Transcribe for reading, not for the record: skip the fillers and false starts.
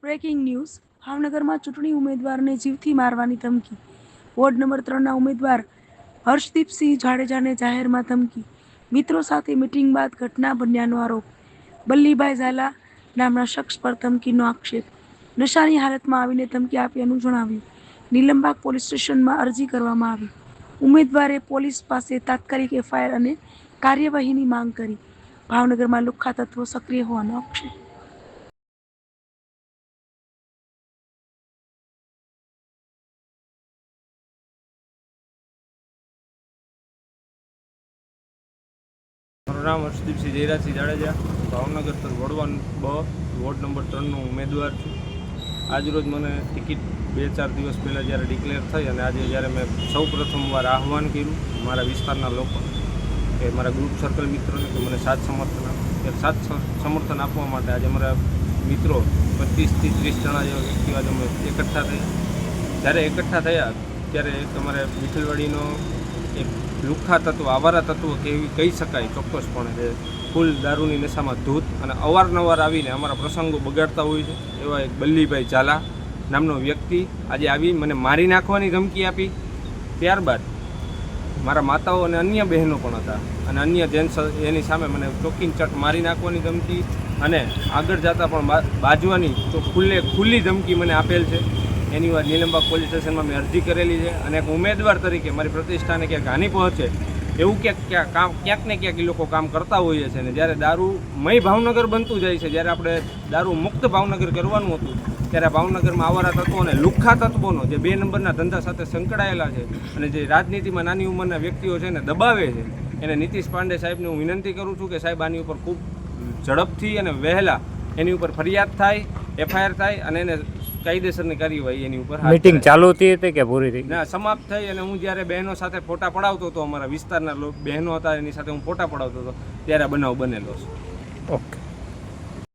Breaking news ભાવનગરમાં ચૂંટણી ઉમેદવારને જીવથી મારવાની ધમકી. વોર્ડ નંબર 3ના ઉમેદવાર હર્ષદીપસિંહ જાડેજાને જાહેરમાં ધમકી. મિત્રો સાથે મિટિંગ બાદ ઘટના બન્યાનો આરોપ. બલ્લીભાઈ ઝાલા નામના શખ્સ પર ધમકીનો આક્ષેપ. નશાની હાલતમાં આવીને ધમકી આપ્યાનું જણાવ્યું. નીલમબાગ પોલીસ સ્ટેશનમાં અરજી કરવામાં આવી. ઉમેદવારે પોલીસ પાસે તાત્કાલિક એફઆઈઆર અને કાર્યવાહીની માંગ કરી. ભાવનગરમાં લુખ્ખા તત્વો સક્રિય હોવાનો આક્ષેપ. મારું નામ હર્ષદીપસિંહ જયરાજસિંહ જાડેજા, ભાવનગર વોર્ડ નંબર 3નો ઉમેદવાર છું. આજરોજ મને ટિકિટ 2-4 દિવસ પહેલાં જ્યારે ડિક્લેર થઈ અને આજે જ્યારે મેં સૌ પ્રથમવાર આહવાન કર્યું મારા વિસ્તારના લોકો કે મારા ગ્રુપ સર્કલ મિત્રોને કે મને સાથ સમર્થન આપવા માટે આજે મારા મિત્રો 25થી 30 જણા જેવા વ્યક્તિઓ આજે અમે એકઠા થયા. જ્યારે એકઠા થયા ત્યારે એક અમારે વિઠ્ઠલવાડીનો એક લુખ્ખા તત્વ, આવારા તત્વ કેવી કહી શકાય ચોક્કસપણે, જે ફૂલ દારૂની નશામાં ધૂત અને અવારનવાર આવીને અમારા પ્રસંગો બગાડતા હોય છે એવા એક બલ્લીભાઈ ઝાલા નામનો વ્યક્તિ આજે આવી મને મારી નાખવાની ધમકી આપી. ત્યારબાદ મારા માતાઓ અને અન્ય બહેનો પણ હતા અને અન્ય જેન્ટ્સ એની સામે મને ચોકીન ચટ મારી નાખવાની ધમકી અને આગળ જતાં પણ બાજવાની તો ખુલ્લી ધમકી મને આપેલ છે. એની વાત નીલમબાગ પોલીસ સ્ટેશનમાં મેં અરજી કરેલી છે અને એક ઉમેદવાર તરીકે મારી પ્રતિષ્ઠાને ક્યાંક હાનિ પહોંચે એવું ક્યાંક ને ક્યાંક એ લોકો કામ કરતા હોઈએ છે. ને જ્યારે દારૂમય ભાવનગર બનતું જાય છે, જ્યારે આપણે દારૂ મુક્ત ભાવનગર કરવાનું હતું ત્યારે ભાવનગરમાં આવારા તત્વો અને લુખ્ખા તત્વોનો જે 2 નંબરના ધંધા સાથે સંકળાયેલા છે અને જે રાજનીતિમાં નાની ઉંમરના વ્યક્તિઓ છે ને દબાવે છે, એને નીતિશ પાંડે સાહેબને હું વિનંતી કરું છું કે સાહેબ આની ઉપર ખૂબ ઝડપથી અને વહેલા એની ઉપર ફરિયાદ થાય, એફઆઈઆર થાય અને એને કાયદેસરની કાર્યવાહી એની ઉપર. મીટિંગ ચાલુ હતી કે પૂરી થઈ? ના, સમાપ્ત થઈ અને હું જ્યારે બહેનો સાથે ફોટા પડાવતો હતો, અમારા વિસ્તારના બહેનો હતા એની સાથે હું ફોટા પડાવતો હતો ત્યારે બનાવ બનેલો છે. ઓકે.